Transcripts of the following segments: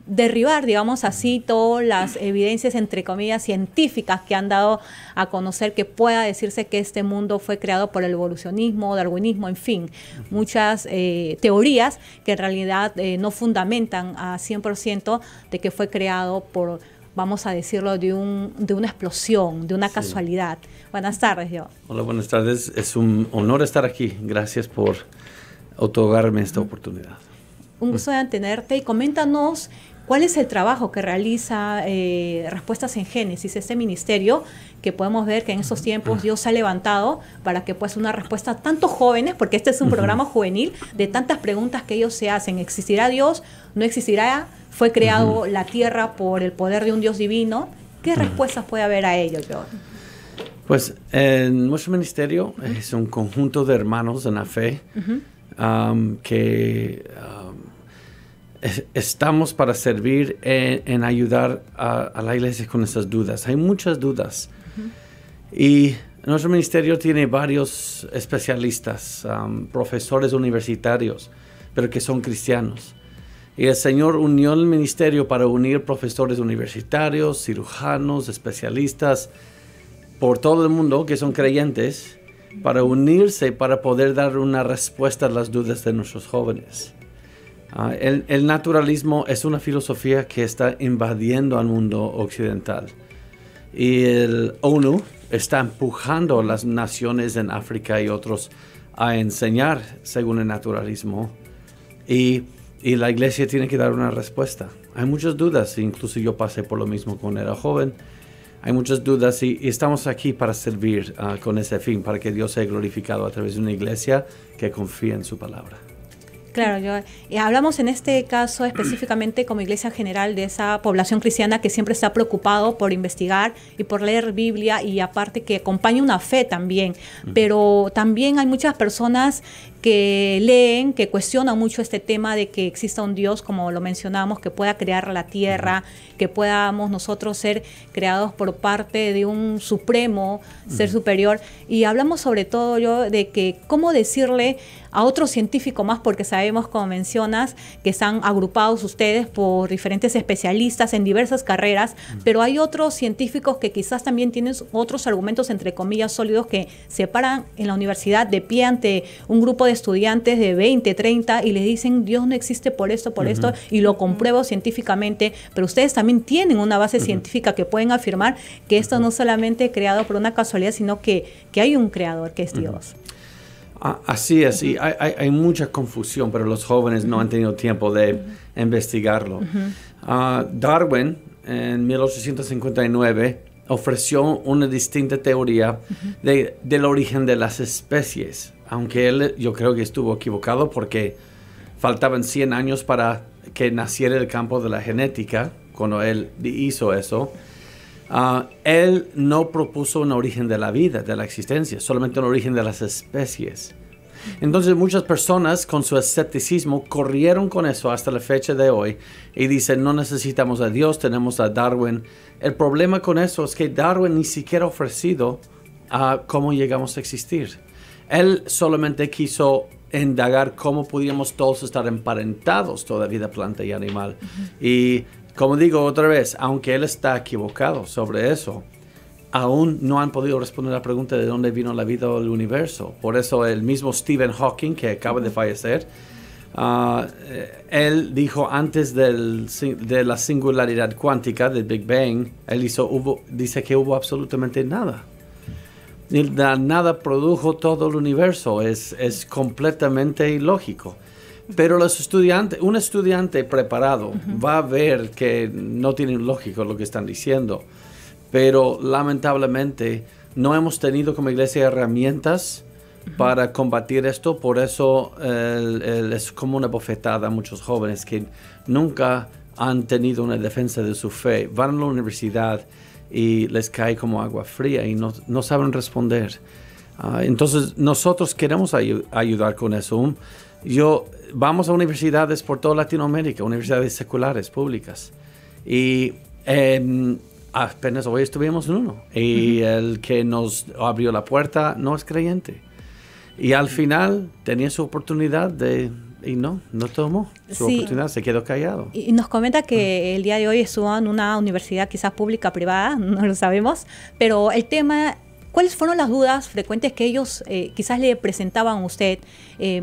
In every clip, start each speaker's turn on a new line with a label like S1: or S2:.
S1: derribar, digamos así, todas las evidencias, entre comillas, científicas que han dado a conocer que pueda decirse que este mundo fue creado por el evolucionismo, darwinismo, en fin, muchas teorías que en realidad no fundamentan a 100% de que fue creado por, vamos a decirlo, de una explosión, de una casualidad. Buenas tardes, yo.
S2: Hola, buenas tardes. Es un honor estar aquí. Gracias por otorgarme esta oportunidad.
S1: Un gusto de tenerte y coméntanos cuál es el trabajo que realiza Respuestas en Génesis, este ministerio que podemos ver que en estos tiempos Dios se ha levantado para que pueda ser una respuesta a tantos jóvenes, porque este es un programa juvenil, de tantas preguntas que ellos se hacen. ¿Existirá Dios? ¿No existirá? ¿Fue creado la tierra por el poder de un Dios divino? ¿Qué respuestas puede haber a ello, John?
S2: Pues nuestro ministerio es un conjunto de hermanos en la fe que estamos para servir en ayudar a la iglesia con esas dudas. Hay muchas dudas. Y nuestro ministerio tiene varios especialistas, profesores universitarios, pero que son cristianos. Y el Señor unió el ministerio para unir profesores universitarios, cirujanos, especialistas, por todo el mundo que son creyentes, para unirse para poder dar una respuesta a las dudas de nuestros jóvenes. El naturalismo es una filosofía que está invadiendo al mundo occidental. Y el ONU está empujando a las naciones en África y otros a enseñar según el naturalismo. Y la iglesia tiene que dar una respuesta. Hay muchas dudas, incluso yo pasé por lo mismo cuando era joven. Hay muchas dudas y estamos aquí para servir con ese fin, para que Dios sea glorificado a través de una iglesia que confía en su palabra.
S1: Claro, hablamos en este caso específicamente como Iglesia General de esa población cristiana que siempre está preocupado por investigar y por leer Biblia y aparte que acompaña una fe también, pero también hay muchas personas que leen, que cuestionan mucho este tema de que exista un Dios, como lo mencionamos, que pueda crear la tierra, que podamos nosotros ser creados por parte de un supremo, ser superior. Y hablamos sobre todo de que cómo decirle a otro científico más, porque sabemos, como mencionas, que están agrupados ustedes por diferentes especialistas en diversas carreras, pero hay otros científicos que quizás también tienen otros argumentos, entre comillas, sólidos, que se paran en la universidad de pie ante un grupo de estudiantes de 20, 30 y les dicen Dios no existe por esto, y lo compruebo científicamente, pero ustedes también tienen una base científica que pueden afirmar que esto no solamente creado por una casualidad, sino que hay un creador que es Dios.
S2: Así es, y hay mucha confusión, pero los jóvenes no han tenido tiempo de investigarlo. Darwin, en 1859, ofreció una distinta teoría del origen de las especies, aunque él yo creo que estuvo equivocado porque faltaban 100 años para que naciera el campo de la genética cuando él hizo eso. Él no propuso un origen de la vida, de la existencia, solamente un origen de las especies. Entonces muchas personas con su escepticismo corrieron con eso hasta la fecha de hoy y dicen no necesitamos a Dios, tenemos a Darwin. El problema con eso es que Darwin ni siquiera ha ofrecido cómo llegamos a existir. Él solamente quiso indagar cómo podíamos todos estar emparentados, toda vida, planta y animal. Y como digo otra vez, aunque él está equivocado sobre eso, aún no han podido responder la pregunta de dónde vino la vida del universo. Por eso el mismo Stephen Hawking, que acaba de fallecer, él dijo antes de la singularidad cuántica, del Big Bang, él dice que hubo absolutamente nada. Y la nada produjo todo el universo. Es completamente ilógico. Pero un estudiante preparado va a ver que no tiene lógica lo que están diciendo. Pero lamentablemente no hemos tenido como iglesia herramientas para combatir esto. Por eso es como una bofetada a muchos jóvenes que nunca han tenido una defensa de su fe. Van a la universidad y les cae como agua fría y no saben responder. Entonces nosotros queremos ayudar con eso. Vamos a universidades por toda Latinoamérica, universidades seculares, públicas. Y apenas hoy estuvimos en uno. Y el que nos abrió la puerta no es creyente. Y al final tenía su oportunidad de y no tomó su
S1: Sí.
S2: oportunidad, se quedó callado.
S1: Y nos comenta que el día de hoy estuvo en una universidad quizás pública, privada, no lo sabemos, pero el tema, ¿cuáles fueron las dudas frecuentes que ellos quizás le presentaban a usted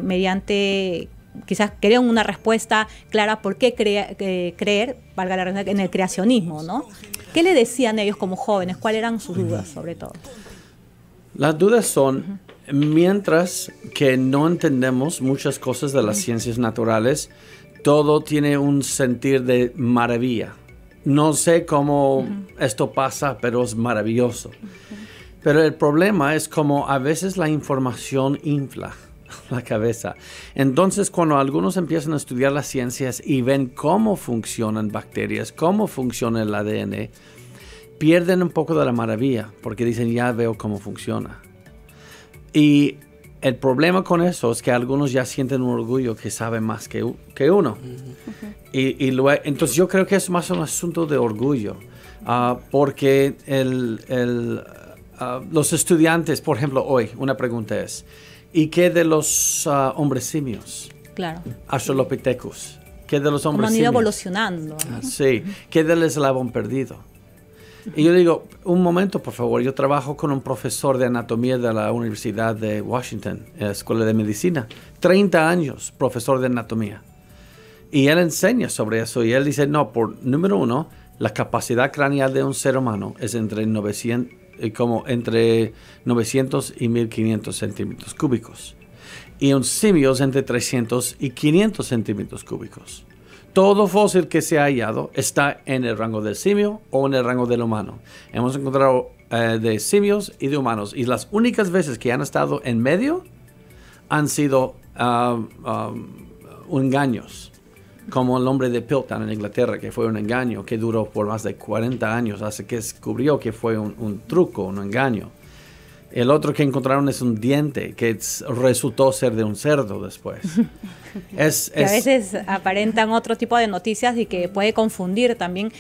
S1: mediante, quizás querían una respuesta clara por qué creer, valga la redundancia, en el creacionismo, ¿no? ¿Qué le decían ellos como jóvenes? ¿Cuáles eran sus dudas sobre todo?
S2: Las dudas son, mientras que no entendemos muchas cosas de las ciencias naturales, todo tiene un sentir de maravilla. No sé cómo esto pasa, pero es maravilloso. Pero el problema es como a veces la información infla la cabeza. Entonces, cuando algunos empiezan a estudiar las ciencias y ven cómo funcionan bacterias, cómo funciona el ADN, pierden un poco de la maravilla, porque dicen, ya veo cómo funciona. Y el problema con eso es que algunos ya sienten un orgullo que saben más que uno. Entonces yo creo que es más un asunto de orgullo, porque los estudiantes, por ejemplo, hoy, una pregunta es, ¿y qué de los hombres simios?
S1: Claro.
S2: Australopithecus. ¿Qué de los hombres
S1: Como han ido
S2: simios?
S1: evolucionando, ¿no?
S2: Sí. ¿Qué del eslabón perdido? Y yo digo, un momento, por favor. Yo trabajo con un profesor de anatomía de la Universidad de Washington, Escuela de Medicina. 30 años, profesor de anatomía. Y él enseña sobre eso. Y él dice, no, número uno, la capacidad craneal de un ser humano es entre 900 y 1500 centímetros cúbicos. Y un simio es entre 300 y 500 centímetros cúbicos. Todo fósil que se ha hallado está en el rango del simio o en el rango del humano. Hemos encontrado de simios y de humanos. Y las únicas veces que han estado en medio han sido engaños. Como el hombre de Piltdown en Inglaterra, que fue un engaño que duró por más de 40 años hasta que descubrió que fue un truco, un engaño. El otro que encontraron es un diente que resultó ser de un cerdo después.
S1: Que a veces aparentan otro tipo de noticias y que puede confundir también,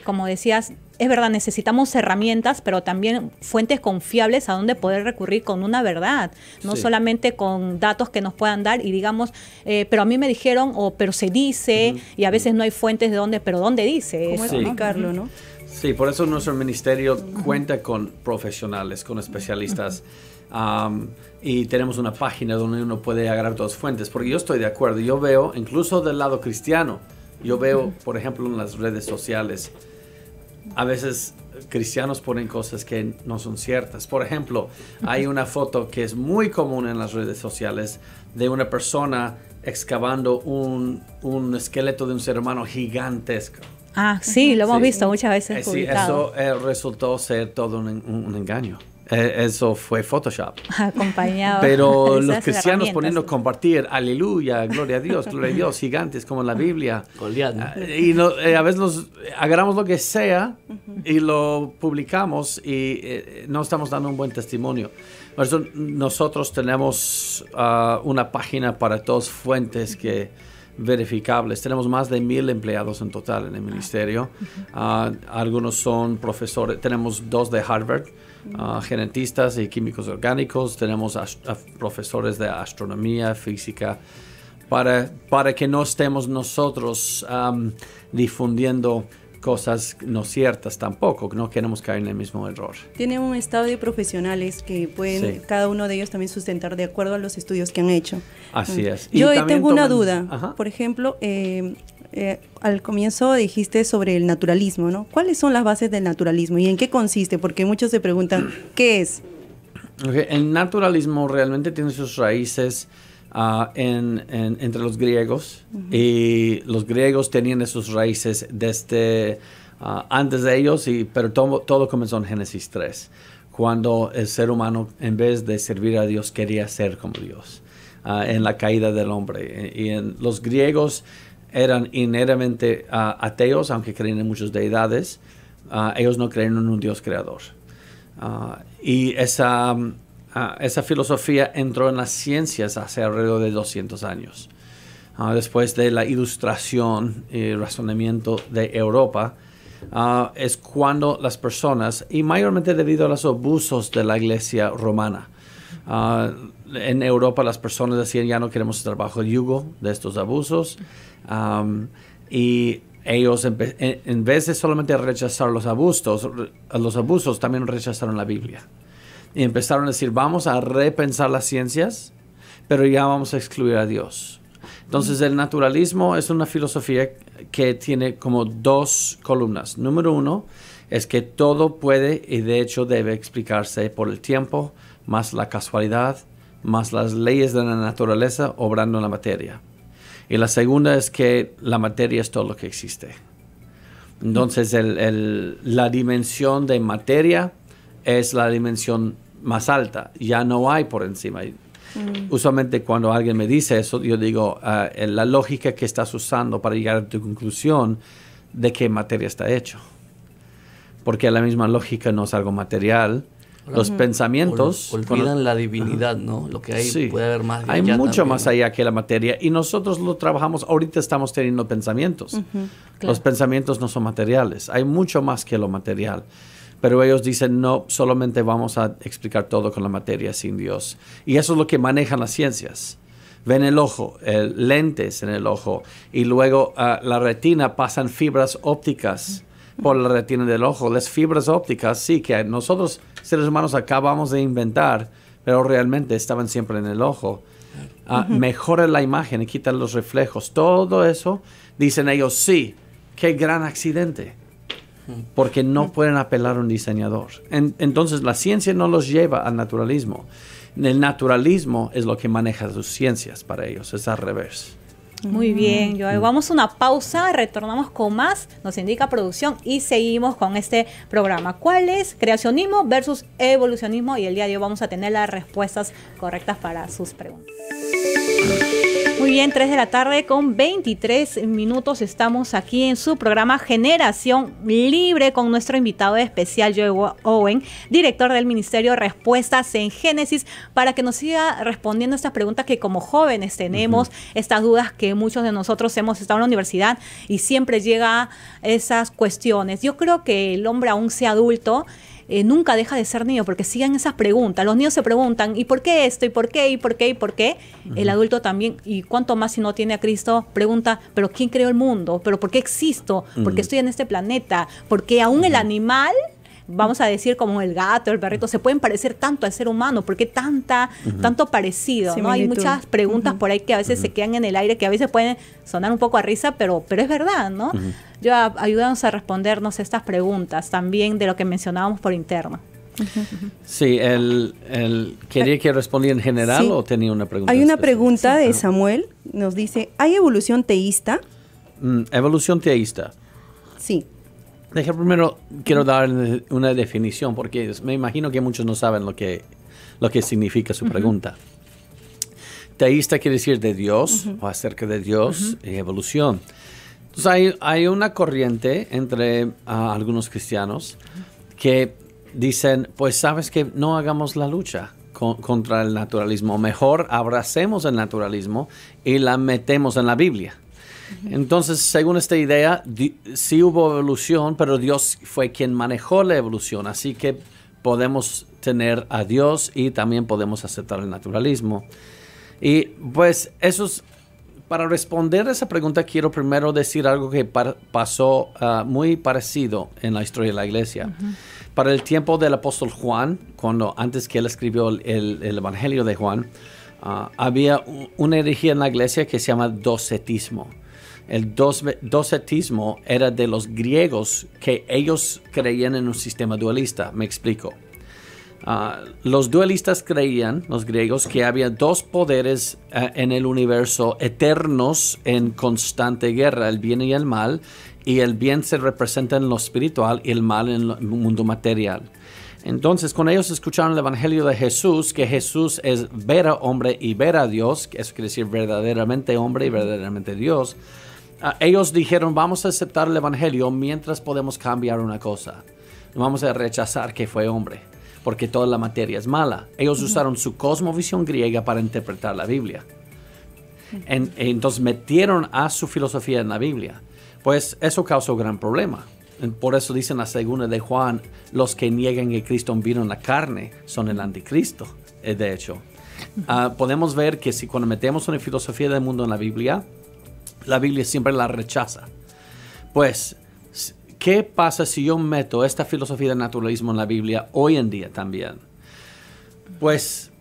S1: como decías, es verdad, necesitamos herramientas, pero también fuentes confiables a donde poder recurrir con una verdad, no
S2: Sí.
S1: solamente con datos que nos puedan dar y digamos, pero a mí me dijeron, o pero se dice, y a veces no hay fuentes de dónde, pero dónde dice.
S3: ¿Cómo
S1: eso,
S3: explicarlo, no?
S2: Sí, por eso nuestro ministerio cuenta con profesionales, con especialistas. Y tenemos una página donde uno puede agarrar todas fuentes, porque yo estoy de acuerdo. Yo veo, incluso del lado cristiano, yo veo, por ejemplo, en las redes sociales, a veces cristianos ponen cosas que no son ciertas. Por ejemplo, hay una foto que es muy común en las redes sociales de una persona excavando un esqueleto de un ser humano gigantesco.
S1: Ah, sí, lo hemos
S2: Sí.
S1: visto muchas veces
S2: Sí,
S1: publicado.
S2: eso resultó ser todo un engaño. Eso fue Photoshop.
S1: Acompañado
S2: Pero
S1: de
S2: los
S1: esas
S2: cristianos
S1: herramientas.
S2: poniendo compartir, aleluya, gloria a Dios, gigantes como en la Biblia.
S4: Goliat, ¿no?
S2: Y a veces agarramos lo que sea y lo publicamos y no estamos dando un buen testimonio. Por eso nosotros tenemos una página para todas fuentes verificables. Tenemos más de 1,000 empleados en total en el ministerio. Algunos son profesores. Tenemos 2 de Harvard, genetistas y químicos orgánicos. Tenemos profesores de astronomía, física, para que no estemos nosotros difundiendo cosas no ciertas tampoco. No queremos caer en el mismo error.
S3: Tiene un estado de profesionales que pueden,
S2: Sí.
S3: cada uno de ellos también sustentar de acuerdo a los estudios que han hecho.
S2: Así es.
S3: Yo
S2: Y también
S3: tengo una
S2: toman-
S3: duda.
S2: Ajá.
S3: Por ejemplo, al comienzo dijiste sobre el naturalismo, ¿no? ¿Cuáles son las bases del naturalismo y en qué consiste? Porque muchos se preguntan, ¿qué es?
S2: Okay, el naturalismo realmente tiene sus raíces entre los griegos, y los griegos tenían sus raíces desde antes de ellos, pero todo comenzó en Génesis 3, cuando el ser humano, en vez de servir a Dios, quería ser como Dios, en la caída del hombre. Los griegos eran inherentemente ateos, aunque creían en muchas deidades. Ellos no creían en un Dios creador. Y esa filosofía entró en las ciencias hace alrededor de 200 años. Después de la ilustración y razonamiento de Europa, es cuando las personas, y mayormente debido a los abusos de la iglesia romana, en Europa las personas decían, ya no queremos estar bajo el yugo de estos abusos. Y ellos, en vez de solamente rechazar los abusos, también rechazaron la Biblia. Y empezaron a decir, vamos a repensar las ciencias, pero ya vamos a excluir a Dios. Entonces, el naturalismo es una filosofía que tiene como dos columnas. Número uno es que todo puede y de hecho debe explicarse por el tiempo, más la casualidad, más las leyes de la naturaleza obrando en la materia. Y la segunda es que la materia es todo lo que existe. Entonces, la dimensión de materia es la dimensión más alta. Ya no hay por encima. Usualmente cuando alguien me dice eso, yo digo, la lógica que estás usando para llegar a tu conclusión de qué materia está hecho. Porque la misma lógica no es algo material. Los pensamientos
S4: olvidan la divinidad, ¿no? Lo que hay, sí, puede haber más de
S2: hay
S4: allá
S2: mucho
S4: también,
S2: más allá que la materia, y nosotros lo trabajamos. Ahorita estamos teniendo pensamientos.
S1: Claro.
S2: Los pensamientos no son materiales, hay mucho más que lo material, pero ellos dicen no, solamente vamos a explicar todo con la materia sin Dios, y eso es lo que manejan las ciencias. Ven el ojo, lentes en el ojo, y luego la retina, pasan fibras ópticas por la retina del ojo. Las fibras ópticas, sí, que nosotros seres humanos acabamos de inventar, pero realmente estaban siempre en el ojo. Mejora la imagen y quita los reflejos. Todo eso, dicen ellos, sí, qué gran accidente, porque no pueden apelar a un diseñador. Entonces, la ciencia no los lleva al naturalismo. El naturalismo es lo que maneja sus ciencias para ellos, es al revés.
S1: Muy bien, Joel. Vamos a una pausa, retornamos con más, nos indica producción, y seguimos con este programa. ¿Cuál es creacionismo versus evolucionismo? Y el día de hoy vamos a tener las respuestas correctas para sus preguntas. Muy bien, 3 de la tarde con 23 minutos. Estamos aquí en su programa Generación Libre con nuestro invitado especial, Joel Owen, director del Ministerio Respuestas en Génesis, para que nos siga respondiendo estas preguntas que como jóvenes tenemos, estas dudas que muchos de nosotros hemos estado en la universidad y siempre llega esas cuestiones. Yo creo que el hombre, aún sea adulto, nunca deja de ser niño, porque siguen esas preguntas. Los niños se preguntan, ¿y por qué esto? ¿Y por qué? ¿Y por qué? ¿Y por qué? El adulto también, y cuánto más si no tiene a Cristo, pregunta, ¿pero quién creó el mundo? ¿Pero por qué existo? ¿Por qué estoy en este planeta? Porque aún el animal, vamos a decir como el gato, el perrito, se pueden parecer tanto al ser humano. ¿Por qué tanto parecido? ¿No? Hay muchas preguntas por ahí que a veces se quedan en el aire, que a veces pueden sonar un poco a risa, pero es verdad, ¿no? Ayúdanos a respondernos estas preguntas también de lo que mencionábamos por interno.
S2: Sí, ¿quería que respondiera en general, sí, o tenía una pregunta?
S3: Hay una pregunta de Samuel, nos dice, ¿hay evolución teísta?
S2: ¿Evolución teísta?
S3: Sí.
S2: Primero quiero dar una definición, porque me imagino que muchos no saben lo que significa su pregunta. Teísta quiere decir de Dios, o acerca de Dios, y evolución. Entonces hay una corriente entre algunos cristianos que dicen, pues sabes que no hagamos la lucha contra el naturalismo, mejor abracemos el naturalismo y la metemos en la Biblia. Entonces, según esta idea, sí hubo evolución, pero Dios fue quien manejó la evolución, así que podemos tener a Dios y también podemos aceptar el naturalismo. Y pues para responder a esa pregunta, quiero primero decir algo que pasó muy parecido en la historia de la iglesia. Para el tiempo del apóstol Juan, antes que él escribió el Evangelio de Juan, había una herejía en la iglesia que se llama docetismo. El docetismo era de los griegos, que ellos creían en un sistema dualista. Me explico. Los dualistas creían, los griegos, que había dos poderes en el universo eternos en constante guerra, el bien y el mal, y el bien se representa en lo espiritual y el mal en el mundo material. Entonces, cuando ellos escucharon el Evangelio de Jesús, que Jesús es vera hombre y vera Dios, que eso quiere decir verdaderamente hombre y verdaderamente Dios, ellos dijeron, vamos a aceptar el Evangelio mientras podemos cambiar una cosa. Vamos a rechazar que fue hombre, porque toda la materia es mala. Ellos usaron su cosmovisión griega para interpretar la Biblia. Entonces metieron a su filosofía en la Biblia. Pues eso causó gran problema. Por eso dicen la segunda de Juan, los que niegan que Cristo vino en la carne son el anticristo, de hecho. Podemos ver que si cuando metemos una filosofía del mundo en la Biblia siempre la rechaza. Pues, ¿qué pasa si yo meto esta filosofía del naturalismo en la Biblia hoy en día también? Pues,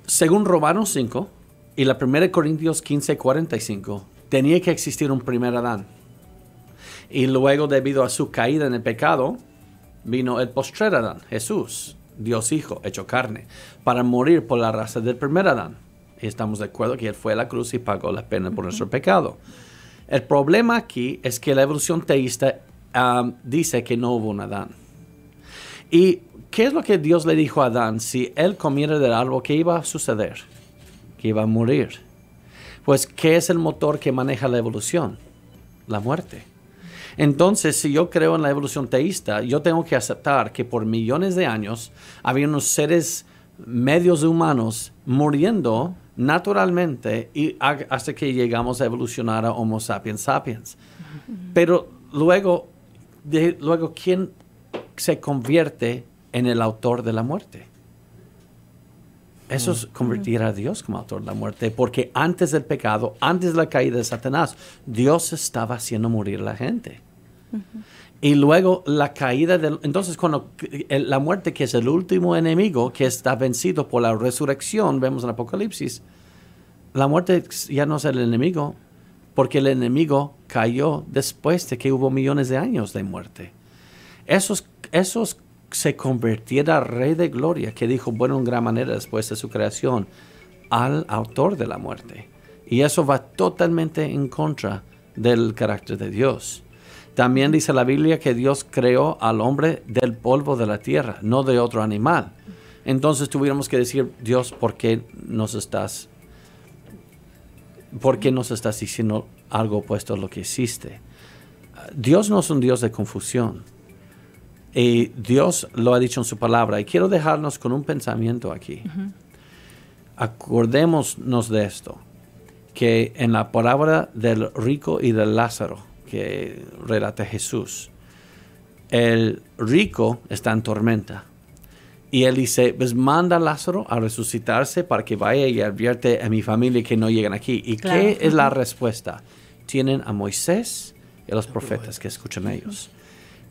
S2: según Romanos 5 y la 1 Corintios 15:45, tenía que existir un primer Adán. Y luego, debido a su caída en el pecado, vino el postrer Adán, Jesús, Dios Hijo, hecho carne, para morir por la raza del primer Adán. Y estamos de acuerdo que Él fue a la cruz y pagó la pena por nuestro pecado. El problema aquí es que la evolución teísta dice que no hubo un Adán. ¿Y qué es lo que Dios le dijo a Adán? Si él comiera del árbol, ¿qué iba a suceder? Que iba a morir. Pues, ¿qué es el motor que maneja la evolución? La muerte. Entonces, si yo creo en la evolución teísta, yo tengo que aceptar que por millones de años había unos seres medios humanos muriendo naturalmente y hasta que llegamos a evolucionar a Homo sapiens sapiens. Pero luego, ¿quién se convierte en el autor de la muerte? Eso es convertir a Dios como autor de la muerte, porque antes del pecado, antes de la caída de Satanás, Dios estaba haciendo morir a la gente. Y luego la caída entonces cuando la muerte, que es el último enemigo que está vencido por la resurrección, vemos en Apocalipsis, la muerte ya no es el enemigo, porque el enemigo cayó después de que hubo millones de años de muerte. Esos se convirtiera Rey de Gloria, que dijo, bueno, en gran manera después de su creación, al autor de la muerte. Y eso va totalmente en contra del carácter de Dios. También dice la Biblia que Dios creó al hombre del polvo de la tierra, no de otro animal. Entonces tuviéramos que decir, Dios, ¿por qué nos estás diciendo algo opuesto a lo que hiciste? Dios no es un Dios de confusión. Y Dios lo ha dicho en su palabra. Y quiero dejarnos con un pensamiento aquí. Acordémonos de esto, que en la parábola del rico y del Lázaro, que relata Jesús, el rico está en tormenta. Y él dice, pues manda a Lázaro a resucitarse para que vaya y advierte a mi familia que no lleguen aquí. ¿Y claro, qué es la respuesta? Tienen a Moisés y a los profetas que escuchan a ellos.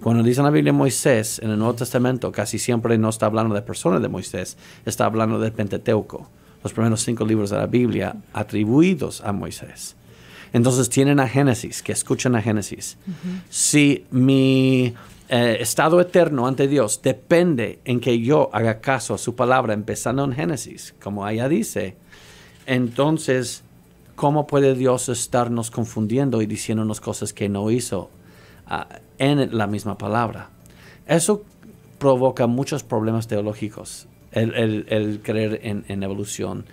S2: Cuando dice en la Biblia Moisés, en el Nuevo Testamento, casi siempre no está hablando de personas de Moisés, está hablando del Pentateuco, los primeros 5 libros de la Biblia atribuidos a Moisés. Entonces tienen a Génesis, que escuchan a Génesis. Si mi estado eterno ante Dios depende en que yo haga caso a su palabra, empezando en Génesis, como allá dice, entonces, ¿cómo puede Dios estarnos confundiendo y diciéndonos cosas que no hizo en la misma palabra? Eso provoca muchos problemas teológicos, el creer en evolución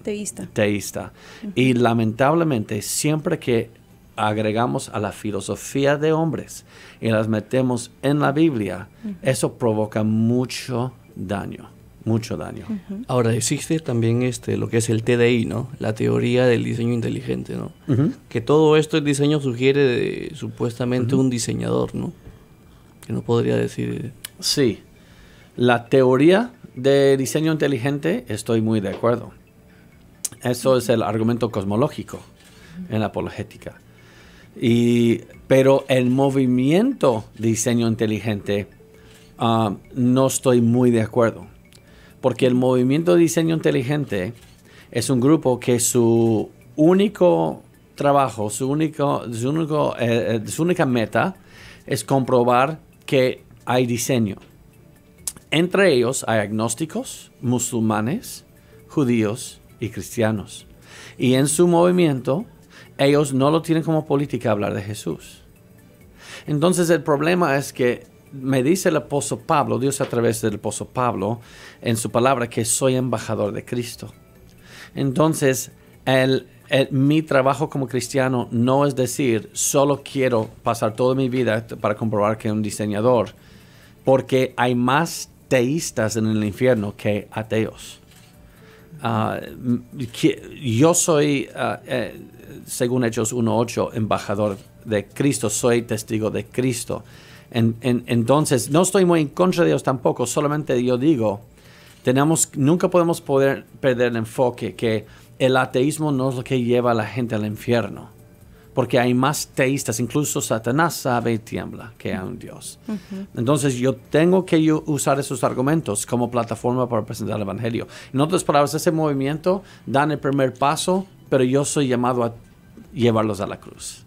S2: teísta. Y lamentablemente, siempre que agregamos a la filosofía de hombres y las metemos en la Biblia, eso provoca mucho daño.
S4: Ahora, existe también lo que es el TDI, ¿no? La teoría del diseño inteligente, ¿no? Que todo esto, el diseño sugiere de supuestamente un diseñador, ¿no? Que no podría decir...
S2: Sí. La teoría de diseño inteligente, estoy muy de acuerdo. Eso es el argumento cosmológico en la apologética. Pero el movimiento de diseño inteligente no estoy muy de acuerdo. Porque el movimiento de diseño inteligente es un grupo que su único trabajo, su única meta es comprobar que hay diseño. Entre ellos hay agnósticos, musulmanes, judíos y cristianos. Y en su movimiento, ellos no lo tienen como política hablar de Jesús. Entonces el problema es que me dice el apóstol Pablo, Dios a través del apóstol Pablo, en su palabra, que soy embajador de Cristo. Entonces, mi trabajo como cristiano no es decir, solo quiero pasar toda mi vida para comprobar que soy un diseñador, porque hay más teístas en el infierno que ateos. Yo soy, según Hechos 1:8, embajador de Cristo, soy testigo de Cristo. Entonces, no estoy muy en contra de Dios tampoco, solamente yo digo Nunca podemos perder el enfoque que el ateísmo no es lo que lleva a la gente al infierno. Porque hay más teístas, incluso Satanás sabe y tiembla que hay un Dios. Entonces yo tengo que usar esos argumentos como plataforma para presentar el Evangelio. En otras palabras, ese movimiento dan el primer paso, pero yo soy llamado a llevarlos a la cruz.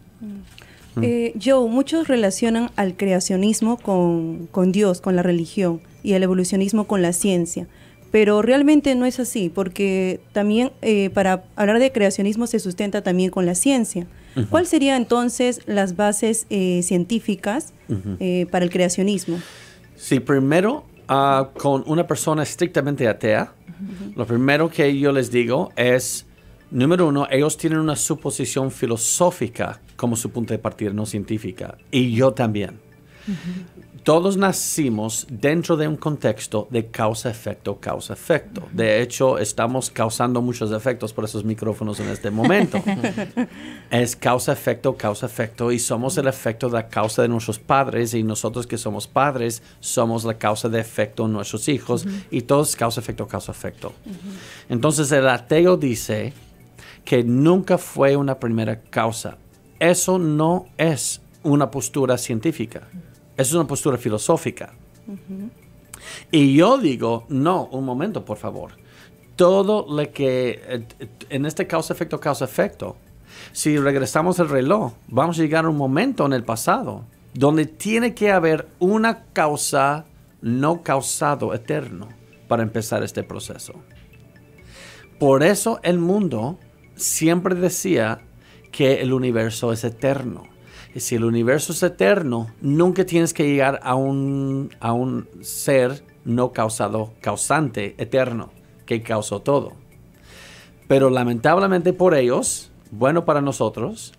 S3: Joe, muchos relacionan al creacionismo con Dios, con la religión, y el evolucionismo con la ciencia. Pero realmente no es así, porque también para hablar de creacionismo se sustenta también con la ciencia. ¿Cuáles serían entonces las bases científicas para el creacionismo?
S2: Sí, primero, con una persona estrictamente atea, lo primero que yo les digo es, número uno, ellos tienen una suposición filosófica como su punto de partida, no científica. Y yo también. Todos nacimos dentro de un contexto de causa-efecto, causa-efecto. De hecho, estamos causando muchos efectos por esos micrófonos en este momento. Es causa-efecto, causa-efecto, y somos el efecto de la causa de nuestros padres, y nosotros que somos padres somos la causa de efecto en nuestros hijos, y todo es causa-efecto, causa-efecto. Entonces, el ateo dice que nunca fue una primera causa. Eso no es una postura científica. Es una postura filosófica. Y yo digo, no, un momento, por favor. Todo lo que, en este causa-efecto, si regresamos al reloj, vamos a llegar a un momento en el pasado donde tiene que haber una causa no causado eterno para empezar este proceso. Por eso el mundo siempre decía que el universo es eterno. Y si el universo es eterno, nunca tienes que llegar a un ser no causante eterno, que causó todo. Pero lamentablemente por ellos, bueno para nosotros,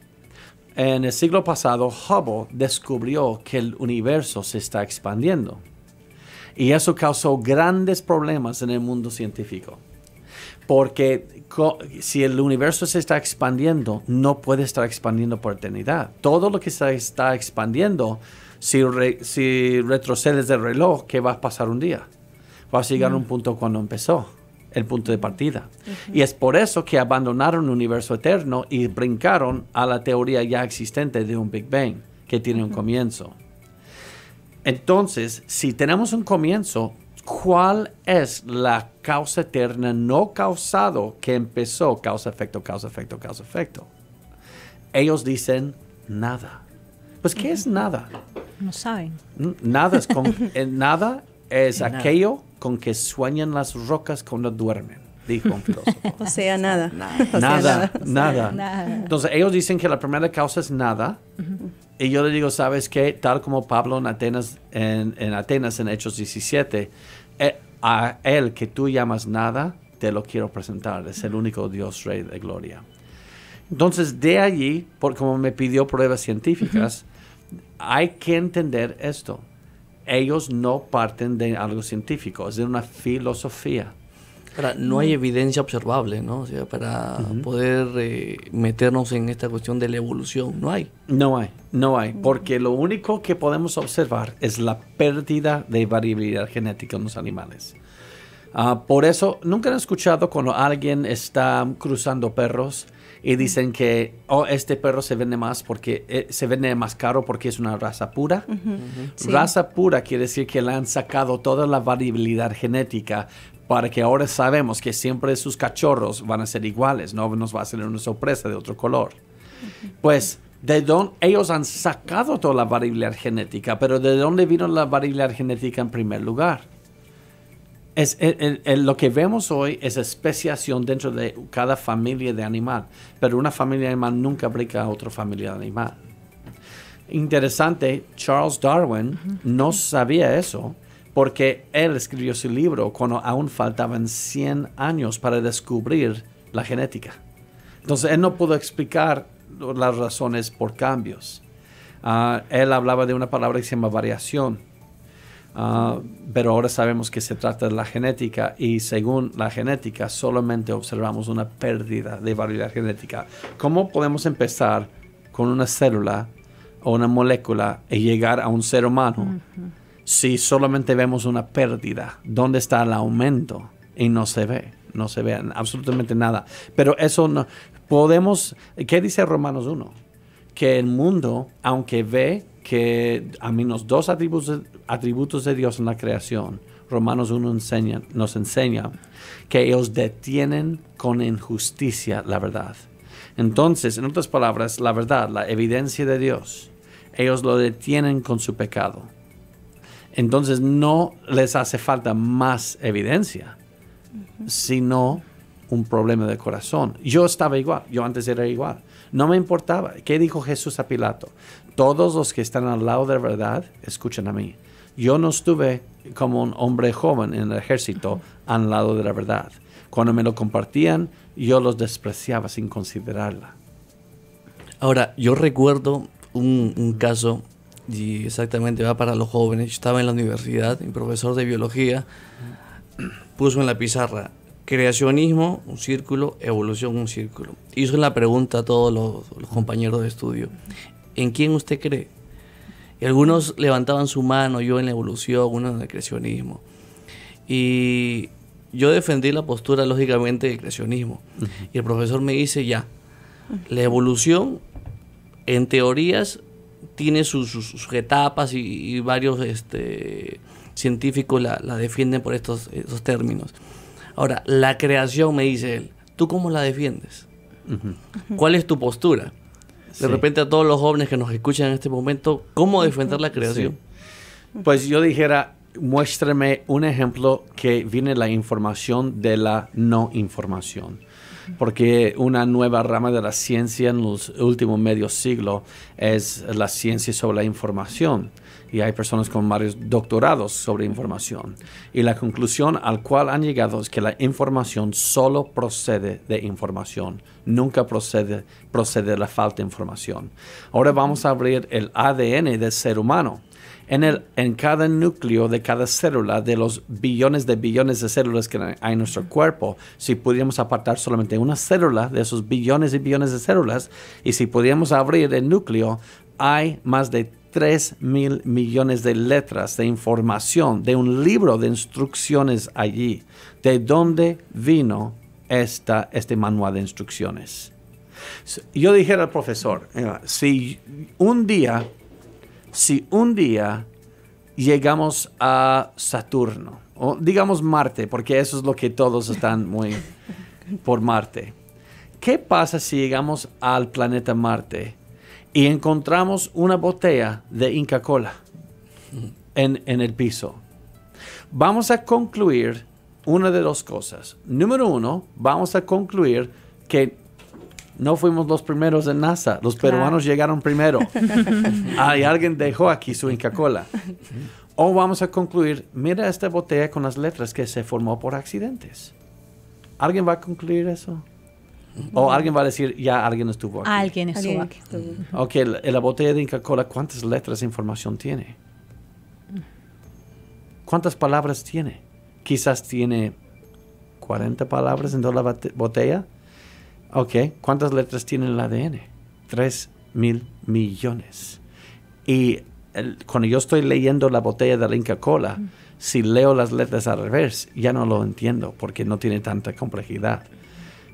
S2: en el siglo pasado, Hubble descubrió que el universo se está expandiendo. Y eso causó grandes problemas en el mundo científico. Porque si el universo se está expandiendo, no puede estar expandiendo por eternidad. Todo lo que se está expandiendo, si retrocedes del reloj, ¿qué va a pasar un día? Vas a llegar a un punto cuando empezó, el punto de partida. Y es por eso que abandonaron el universo eterno y brincaron a la teoría ya existente de un Big Bang, que tiene un comienzo. Entonces, si tenemos un comienzo, ¿cuál es la causa eterna no causado que empezó causa-efecto, causa-efecto, causa-efecto? Ellos dicen nada. Pues, ¿qué es nada?
S1: No saben.
S2: Nada es aquello con que sueñan las rocas cuando duermen, dijo un filósofo.
S3: O sea, nada.
S2: Nada. Entonces, ellos dicen que la primera causa es nada. Y yo le digo, ¿sabes qué? Tal como Pablo en Atenas, en Hechos 17, a él que tú llamas nada, te lo quiero presentar. Es el único Dios Rey de gloria. Entonces, de allí, como me pidió pruebas científicas, hay que entender esto. Ellos no parten de algo científico, es de una filosofía.
S4: Ahora, no hay evidencia observable, ¿no? O sea, para poder meternos en esta cuestión de la evolución, no hay. No hay,
S2: porque lo único que podemos observar es la pérdida de variabilidad genética en los animales. Por eso, ¿nunca han escuchado cuando alguien está cruzando perros y dicen que este perro se vende más caro porque es una raza pura? Sí. Raza pura quiere decir que le han sacado toda la variabilidad genética para que ahora sabemos que siempre sus cachorros van a ser iguales, no nos va a ser una sorpresa de otro color. Pues, ellos han sacado toda la variabilidad genética, pero ¿de dónde vino la variabilidad genética en primer lugar? Lo que vemos hoy es especiación dentro de cada familia de animal, pero una familia de animal nunca brinca a otra familia de animal. Interesante, Charles Darwin no sabía eso, porque él escribió su libro cuando aún faltaban 100 años para descubrir la genética. Entonces, él no pudo explicar las razones por cambios. Él hablaba de una palabra que se llama variación. Pero ahora sabemos que se trata de la genética y según la genética solamente observamos una pérdida de variabilidad genética. ¿Cómo podemos empezar con una célula o una molécula y llegar a un ser humano si solamente vemos una pérdida? ¿Dónde está el aumento? Y no se ve absolutamente nada. Pero eso no podemos. ¿Qué dice Romanos 1? Que el mundo, aunque ve que a menos 2 atributos de Dios en la creación, Romanos 1 nos enseña que ellos detienen con injusticia la verdad. Entonces, en otras palabras, la verdad, la evidencia de Dios, ellos lo detienen con su pecado. Entonces no les hace falta más evidencia, sino un problema de corazón. Yo estaba igual, yo antes era igual. No me importaba. ¿Qué dijo Jesús a Pilato? Todos los que están al lado de la verdad, escuchen a mí. Yo no estuve como un hombre joven en el ejército al lado de la verdad. Cuando me lo compartían, yo los despreciaba sin considerarla.
S4: Ahora, yo recuerdo un caso, y exactamente va para los jóvenes. Yo estaba en la universidad, mi profesor de biología puso en la pizarra creacionismo, un círculo, evolución, un círculo. Hizo la pregunta a todos los compañeros de estudio: ¿en quién usted cree? Y algunos levantaban su mano, yo en la evolución, uno en el creacionismo. Y yo defendí la postura, lógicamente, del creacionismo. Y el profesor me dice, ya, la evolución, en teorías, tiene sus etapas y varios científicos la defienden por esos términos. Ahora, la creación, me dice él, ¿tú cómo la defiendes? ¿Cuál es tu postura? De repente a todos los jóvenes que nos escuchan en este momento, ¿cómo defender la creación?
S2: Sí. Pues yo dijera, muéstrame un ejemplo que viene la información de la no información. Porque una nueva rama de la ciencia en los últimos medio siglo es la ciencia sobre la información. Y hay personas con varios doctorados sobre información. Y la conclusión al cual han llegado es que la información solo procede de información. Nunca procede de la falta de información. Ahora vamos a abrir el ADN del ser humano. En cada núcleo de cada célula, de los billones de células que hay en nuestro cuerpo, si pudiéramos apartar solamente una célula de esos billones y billones de células, y si pudiéramos abrir el núcleo, hay más de 3,000 millones de letras de información, de un libro de instrucciones allí. ¿De dónde vino este manual de instrucciones? Yo dijera al profesor, si un día llegamos a Saturno, o digamos Marte, porque eso es lo que todos están muy por Marte, ¿qué pasa si llegamos al planeta Marte y encontramos una botella de Inca Kola en el piso? Vamos a concluir una de dos cosas. Número uno, vamos a concluir que no fuimos los primeros en NASA. Los peruanos llegaron primero. Y alguien dejó aquí su Inca Kola. O vamos a concluir, mira esta botella con las letras que se formó por accidentes. ¿Alguien va a concluir eso? ¿O alguien va a decir, ya alguien estuvo aquí?
S1: Alguien estuvo aquí.
S2: Ok, la botella de Inca Kola, ¿cuántas letras de información tiene? ¿Cuántas palabras tiene? Quizás tiene 40 palabras en toda la botella. Ok, ¿cuántas letras tiene el ADN? 3,000 millones. Y cuando yo estoy leyendo la botella de la Inca Kola, si leo las letras al revés, ya no lo entiendo porque no tiene tanta complejidad.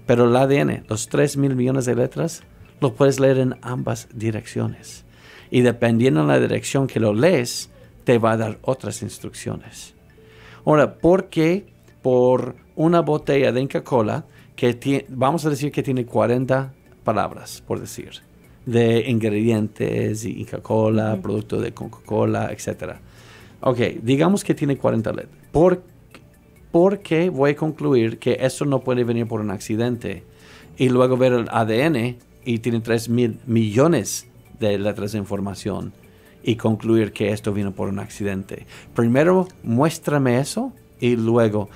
S2: Pero el ADN, los 3,000 millones de letras, lo puedes leer en ambas direcciones. Y dependiendo de la dirección que lo lees, te va a dar otras instrucciones. Ahora, ¿por qué por una botella de Inca Kola vamos a decir que tiene 40 palabras, por decir, de ingredientes, y Inca Kola, producto de Coca-Cola, etc. Ok, digamos que tiene 40 letras. ¿Por qué voy a concluir que esto no puede venir por un accidente? Y luego ver el ADN y tiene 3,000 millones de letras de información y concluir que esto vino por un accidente. Primero, muéstrame eso y luego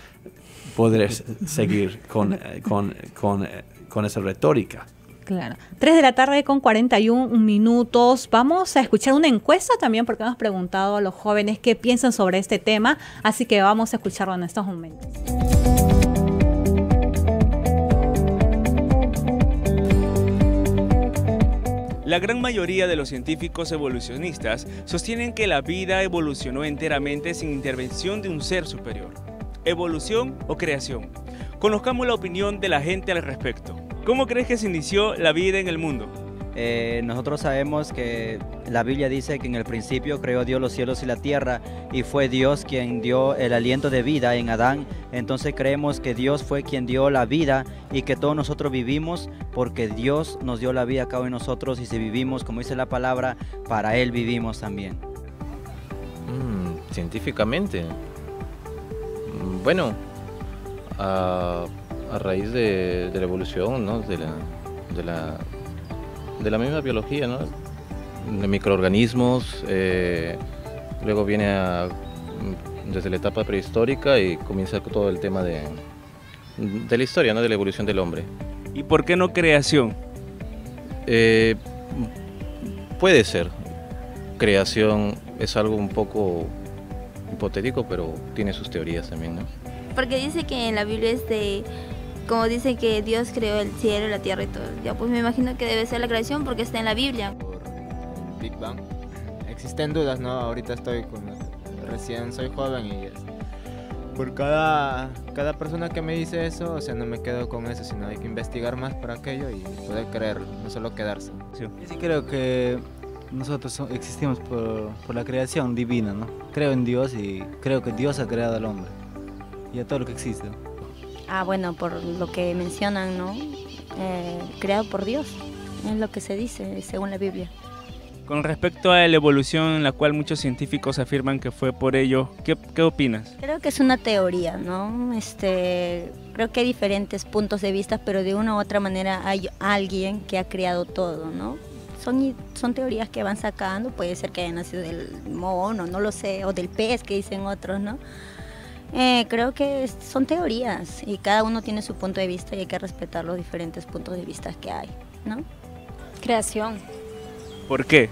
S2: podré seguir con esa retórica.
S1: Claro. 3:41 p.m. Vamos a escuchar una encuesta también porque hemos preguntado a los jóvenes qué piensan sobre este tema, así que vamos a escucharlo en estos momentos.
S5: La gran mayoría de los científicos evolucionistas sostienen que la vida evolucionó enteramente sin intervención de un ser superior. ¿Evolución o creación? Conozcamos la opinión de la gente al respecto. ¿Cómo crees que se inició la vida en el mundo?
S6: Nosotros sabemos que la Biblia dice que en el principio creó Dios los cielos y la tierra y fue Dios quien dio el aliento de vida en Adán. Entonces creemos que Dios fue quien dio la vida y que todos nosotros vivimos porque Dios nos dio la vida a cada uno de nosotros, y si vivimos, como dice la palabra, para Él vivimos también.
S7: Científicamente, bueno, a raíz de la evolución, ¿no? de la misma biología, ¿no? De microorganismos, luego viene desde la etapa prehistórica y comienza todo el tema de la historia, ¿no? De la evolución del hombre.
S5: ¿Y por qué no creación?
S7: Puede ser. Creación es algo un poco hipotético, pero tiene sus teorías también, ¿no?
S8: Porque dice que en la Biblia como dice que Dios creó el cielo, la tierra y todo. Ya pues me imagino que debe ser la creación porque está en la Biblia.
S9: Por el Big Bang. Existen dudas, ¿no? Ahorita recién soy joven y por cada persona que me dice eso, o sea, no me quedo con eso, sino hay que investigar más para aquello y poder creerlo, no solo quedarse.
S10: Yo sí creo que nosotros existimos por la creación divina, ¿no? Creo en Dios y creo que Dios ha creado al hombre y a todo lo que existe.
S11: Bueno, por lo que mencionan, ¿no? Creado por Dios, es lo que se dice según la Biblia.
S5: Con respecto a la evolución, en la cual muchos científicos afirman que fue por ello, ¿qué opinas?
S11: Creo que es una teoría, ¿no? Creo que hay diferentes puntos de vista, pero de una u otra manera hay alguien que ha creado todo, ¿no? Son teorías que van sacando, puede ser que haya nacido del mono, no lo sé, o del pez que dicen otros, ¿no? Creo que son teorías y cada uno tiene su punto de vista y hay que respetar los diferentes puntos de vista que hay, ¿no?
S12: Creación.
S5: ¿Por qué?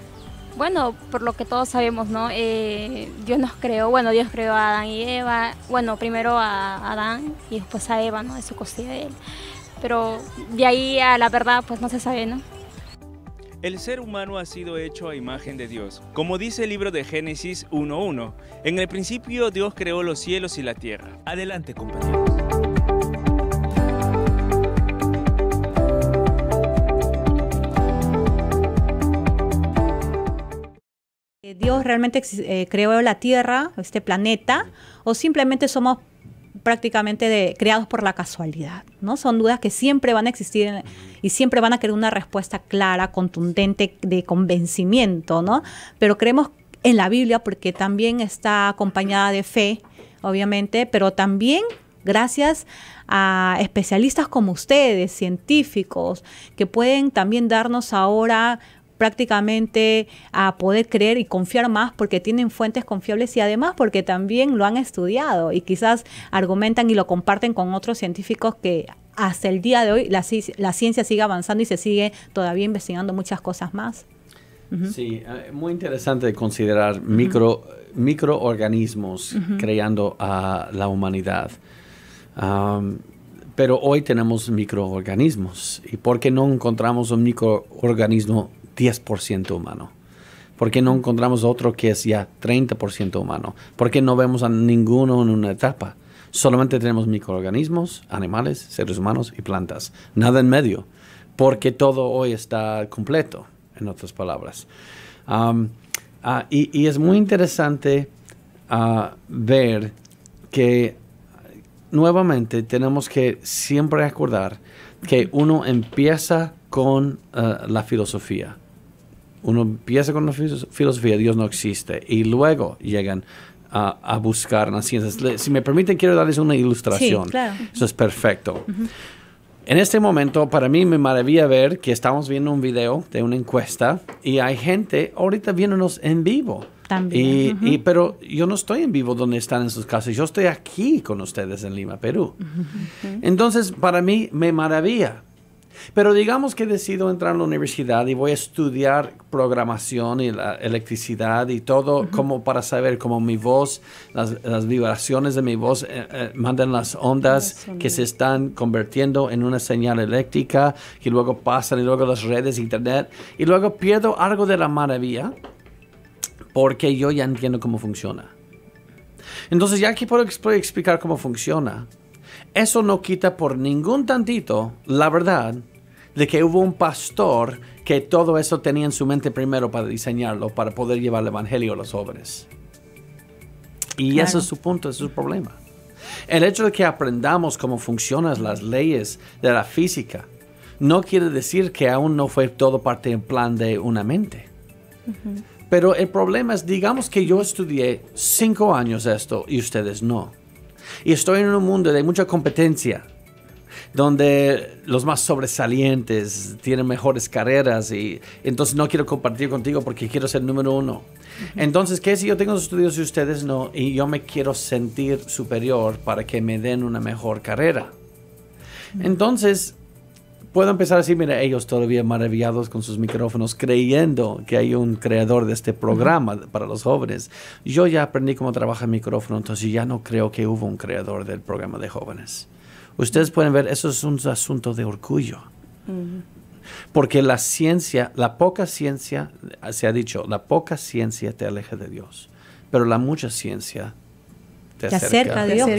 S12: Bueno, por lo que todos sabemos, ¿no? Dios creó a Adán y Eva, bueno, primero a Adán y después a Eva, ¿no? De su costilla de él. Pero de ahí a la verdad, pues no se sabe, ¿no?
S5: El ser humano ha sido hecho a imagen de Dios. Como dice el libro de Génesis 1:1, en el principio Dios creó los cielos y la tierra. Adelante, compañeros.
S1: ¿Dios realmente creó la Tierra, este planeta, o simplemente somos prácticamente creados por la casualidad, ¿no? Son dudas que siempre van a existir y siempre van a querer una respuesta clara, contundente, de convencimiento, ¿no? Pero creemos en la Biblia porque también está acompañada de fe, obviamente, pero también gracias a especialistas como ustedes, científicos, que pueden también darnos ahora prácticamente a poder creer y confiar más porque tienen fuentes confiables y además porque también lo han estudiado y quizás argumentan y lo comparten con otros científicos que hasta el día de hoy la ciencia sigue avanzando y se sigue todavía investigando muchas cosas más.
S2: Sí, muy interesante considerar microorganismos creando a la humanidad. Pero hoy tenemos microorganismos. ¿Y por qué no encontramos un microorganismo 10% humano? ¿Por qué no encontramos otro que es ya 30% humano? ¿Por qué no vemos a ninguno en una etapa? Solamente tenemos microorganismos, animales, seres humanos y plantas. Nada en medio. Porque todo hoy está completo, en otras palabras. Y es muy interesante ver que nuevamente tenemos que siempre acordar que uno empieza con la filosofía. Uno empieza con la filosofía, Dios no existe, y luego llegan a buscar las ciencias. Si me permiten, quiero darles una ilustración.
S1: Sí, claro.
S2: Eso es perfecto. En este momento, para mí me maravilla ver que estamos viendo un video de una encuesta y hay gente ahorita viéndonos en vivo.
S1: También.
S2: Pero yo no estoy en vivo donde están en sus casas. Yo estoy aquí con ustedes en Lima, Perú. Entonces, para mí me maravilla. Pero digamos que decido entrar a la universidad y voy a estudiar programación y la electricidad y todo como para saber cómo mi voz, las vibraciones de mi voz mandan las ondas que se están convirtiendo en una señal eléctrica que luego pasan y luego las redes, internet, y luego pierdo algo de la maravilla porque yo ya entiendo cómo funciona. Entonces ya que puedo explicar cómo funciona, eso no quita por ningún tantito la verdad de que hubo un pastor que todo eso tenía en su mente primero para diseñarlo, para poder llevar el evangelio a los jóvenes. Y ese es su punto, ese es su problema. El hecho de que aprendamos cómo funcionan las leyes de la física no quiere decir que aún no fue todo parte del plan de una mente. Pero el problema es, digamos que yo estudié 5 años esto y ustedes no. Y estoy en un mundo de mucha competencia, donde los más sobresalientes tienen mejores carreras y entonces no quiero compartir contigo porque quiero ser número 1. Entonces, ¿qué si yo tengo los estudios y ustedes no? Y yo me quiero sentir superior para que me den una mejor carrera. Entonces, puedo empezar a decir, mira, ellos todavía maravillados con sus micrófonos, creyendo que hay un creador de este programa para los jóvenes. Yo ya aprendí cómo trabaja el micrófono, entonces ya no creo que hubo un creador del programa de jóvenes. Ustedes pueden ver, eso es un asunto de orgullo. Porque la ciencia, la poca ciencia, se ha dicho, la poca ciencia te aleja de Dios. Pero la mucha ciencia te acerca a Dios.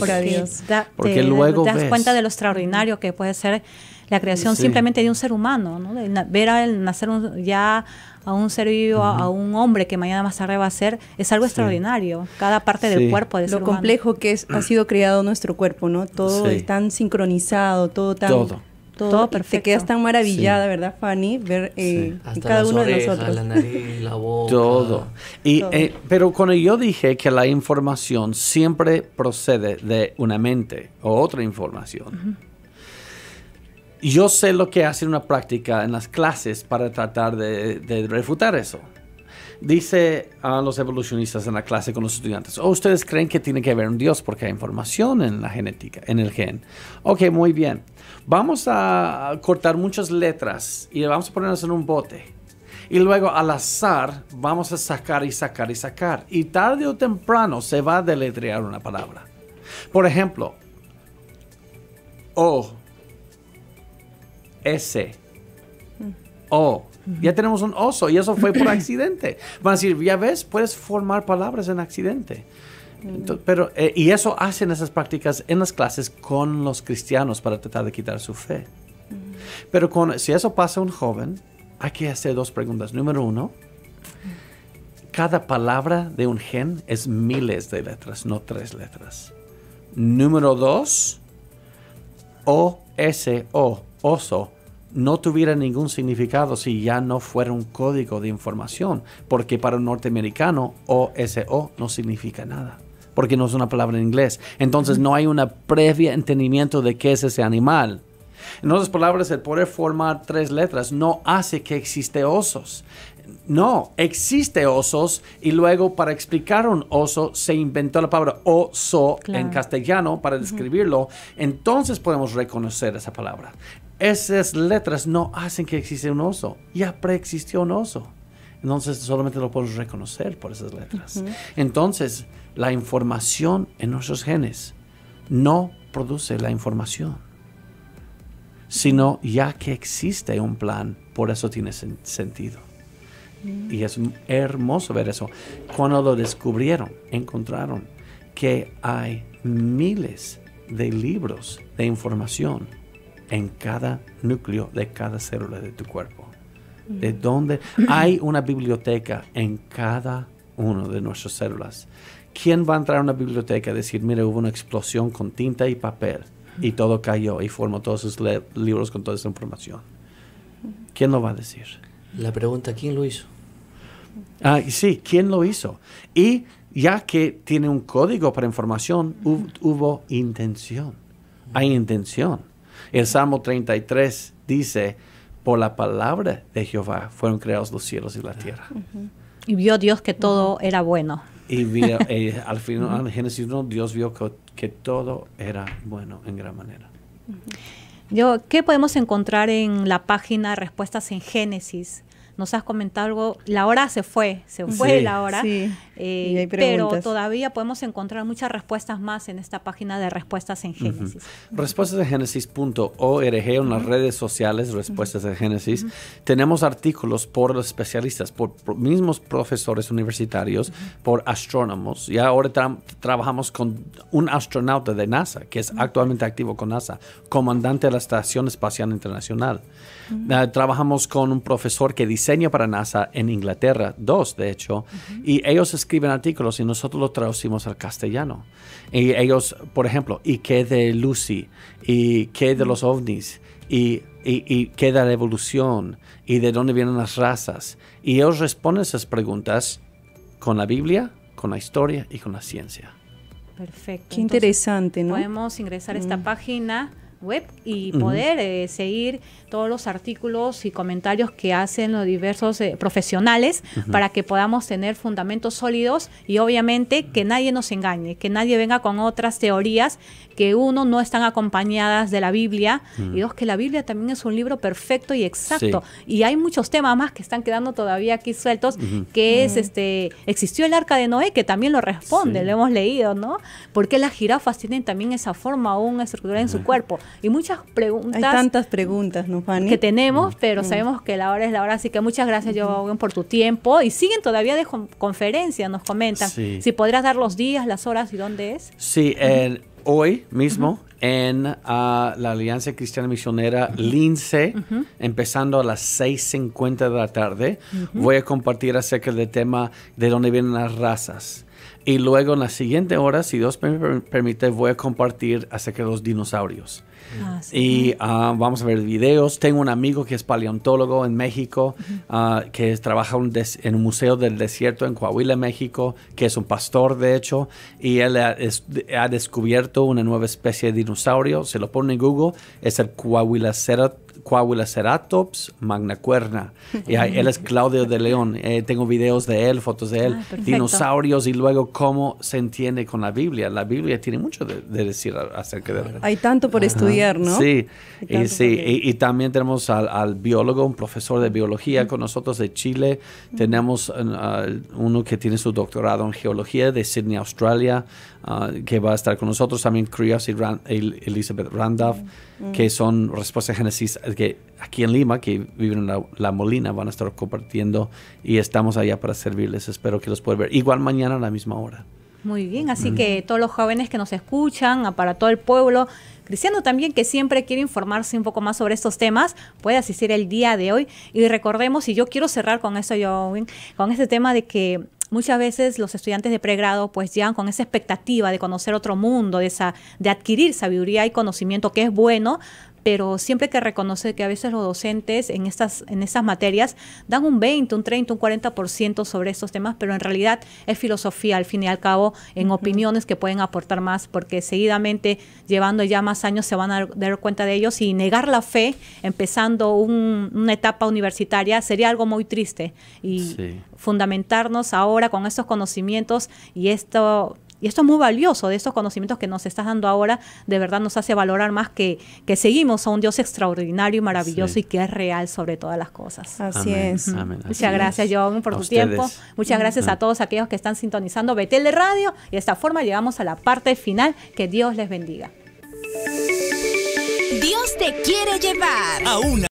S2: Porque luego
S1: te das
S2: ves
S1: cuenta de lo extraordinario que puede ser la creación simplemente de un ser humano, ¿no? De ver al nacer ya a un ser vivo, a un hombre que mañana más tarde va a ser, es algo extraordinario. Cada parte del cuerpo del ser humano.
S3: Lo complejo que ha sido creado nuestro cuerpo, ¿no? Todo es tan sincronizado, todo tan... Todo perfecto. Te quedas tan maravillada, ¿verdad, Fanny? Ver cada uno de nosotros.
S4: La nariz, la boca.
S2: Todo. Pero cuando yo dije que la información siempre procede de una mente o otra información, yo sé lo que hace una práctica en las clases para tratar de refutar eso. Dice a los evolucionistas en la clase con los estudiantes, ustedes creen que tiene que haber un Dios porque hay información en la genética, en el gen. Ok, muy bien. Vamos a cortar muchas letras y vamos a ponerlas en un bote. Y luego al azar vamos a sacar y sacar y sacar. Y tarde o temprano se va a deletrear una palabra. Por ejemplo, O, S, O. Ya tenemos un oso y eso fue por accidente. Van a decir, ya ves, puedes formar palabras en accidente. Entonces, y eso hacen esas prácticas en las clases con los cristianos para tratar de quitar su fe. Pero si eso pasa a un joven, hay que hacer 2 preguntas. Número 1, cada palabra de un gen es miles de letras, no 3 letras. Número 2, O, S, O, oso, no tuviera ningún significado si ya no fuera un código de información, porque para un norteamericano OSO no significa nada, porque no es una palabra en inglés. Entonces no hay una previa entendimiento de qué es ese animal. En otras palabras, el poder formar 3 letras no hace que existe osos. No, existe osos y luego para explicar un oso se inventó la palabra oso en castellano para describirlo. Entonces podemos reconocer esa palabra. Esas letras no hacen que exista un oso. Ya preexistió un oso. Entonces solamente lo podemos reconocer por esas letras. Entonces la información en nuestros genes no produce la información, sino ya que existe un plan, por eso tiene sentido. Y es hermoso ver eso. Cuando lo descubrieron, encontraron que hay miles de libros de información en cada núcleo de cada célula de tu cuerpo. De donde hay una biblioteca en cada una de nuestras células. ¿Quién va a entrar a una biblioteca y decir, mira, hubo una explosión con tinta y papel y todo cayó y formó todos esos libros con toda esa información? ¿Quién lo va a decir?
S4: La pregunta, ¿quién lo hizo?
S2: Sí, ¿quién lo hizo? Y ya que tiene un código para información, hubo intención. Hay intención. El Salmo 33 dice, por la palabra de Jehová fueron creados los cielos y la tierra.
S1: Y vio Dios que todo era bueno.
S2: Y al final, en Génesis 1, Dios vio que todo era bueno en gran manera.
S1: ¿Qué podemos encontrar en la página Respuestas en Génesis? Nos has comentado algo, la hora se fue la hora,
S3: sí. Y hay
S1: pero
S3: preguntas.
S1: todavía podemos encontrar muchas respuestas más en esta página de Respuestas en Génesis.
S2: Respuestasdegénesis.org en las redes sociales, Respuestas de Génesis. Tenemos artículos por los especialistas, por mismos profesores universitarios, por astrónomos. Y ahora trabajamos con un astronauta de NASA, que es actualmente activo con NASA, comandante de la Estación Espacial Internacional. Trabajamos con un profesor que diseña para NASA en Inglaterra, 2 de hecho, y ellos escriben artículos y nosotros los traducimos al castellano. Y ellos, por ejemplo, ¿y qué de Lucy? ¿Y qué de los ovnis? ¿Y qué de la evolución? ¿Y de dónde vienen las razas? Y ellos responden esas preguntas con la Biblia, con la historia y con la ciencia.
S1: Perfecto.
S3: Qué interesante, ¿no?
S1: Podemos ingresar a esta página web y poder seguir todos los artículos y comentarios que hacen los diversos profesionales para que podamos tener fundamentos sólidos y obviamente que nadie nos engañe, que nadie venga con otras teorías que uno no están acompañadas de la Biblia y dos, que la Biblia también es un libro perfecto y exacto y hay muchos temas más que están quedando todavía aquí sueltos que es existió el arca de Noé que también lo responde, lo hemos leído, ¿no? ¿Por qué las jirafas tienen también esa forma o una estructura en su cuerpo? Y muchas preguntas.
S3: Hay tantas preguntas, ¿no, Fanny?
S1: Que tenemos, pero sabemos que la hora es la hora, así que muchas gracias, Joven, por tu tiempo. Y siguen todavía de conferencia, nos comentan. Sí. Si podrías dar los días, las horas y dónde es.
S2: Sí, hoy mismo en la Alianza Cristiana Misionera Lince, empezando a las 6:50 de la tarde, voy a compartir acerca del tema de dónde vienen las razas. Y luego en la siguiente hora, si Dios me permite, voy a compartir acerca de los dinosaurios. Y vamos a ver videos. Tengo un amigo que es paleontólogo en México, que trabaja en un museo del desierto en Coahuila, México, que es un pastor de hecho, y él ha descubierto una nueva especie de dinosaurio. Se lo pone en Google, es el Coahuilaceratops magnacuerna. Y él es Claudio de León. Tengo videos de él, fotos de él, dinosaurios y luego cómo se entiende con la Biblia. La Biblia tiene mucho de decir acerca de él.
S3: Hay tanto por estudiar, ¿no?
S2: Sí, y también tenemos al biólogo, un profesor de biología con nosotros de Chile. Tenemos uno que tiene su doctorado en geología de Sydney, Australia, que va a estar con nosotros. También Crios y Elizabeth Randolph, que son Respuestas de Génesis, que aquí en Lima, que viven en la Molina, van a estar compartiendo y estamos allá para servirles. Espero que los puedan ver. Igual mañana a la misma hora.
S1: Muy bien, así que todos los jóvenes que nos escuchan, para todo el pueblo cristiano también que siempre quiere informarse un poco más sobre estos temas, puede asistir el día de hoy. Y recordemos, y yo quiero cerrar con esto, con este tema de que muchas veces los estudiantes de pregrado pues llegan con esa expectativa de conocer otro mundo, de adquirir sabiduría y conocimiento, que es bueno, pero siempre hay que reconocer que a veces los docentes en estas materias dan un 20, un 30, un 40% sobre estos temas, pero en realidad es filosofía, al fin y al cabo, en opiniones que pueden aportar más, porque seguidamente, llevando ya más años, se van a dar cuenta de ellos, y negar la fe, empezando una etapa universitaria, sería algo muy triste. Y fundamentarnos ahora con estos conocimientos y esto es muy valioso, de estos conocimientos que nos estás dando ahora, de verdad nos hace valorar más que seguimos a un Dios extraordinario y maravilloso y que es real sobre todas las cosas.
S3: Así es.
S2: Amén.
S1: Muchas gracias, Joven, por tu tiempo. Muchas gracias a todos aquellos que están sintonizando Betel de Radio, y de esta forma llegamos a la parte final. Que Dios les bendiga.
S13: Dios te quiere llevar a una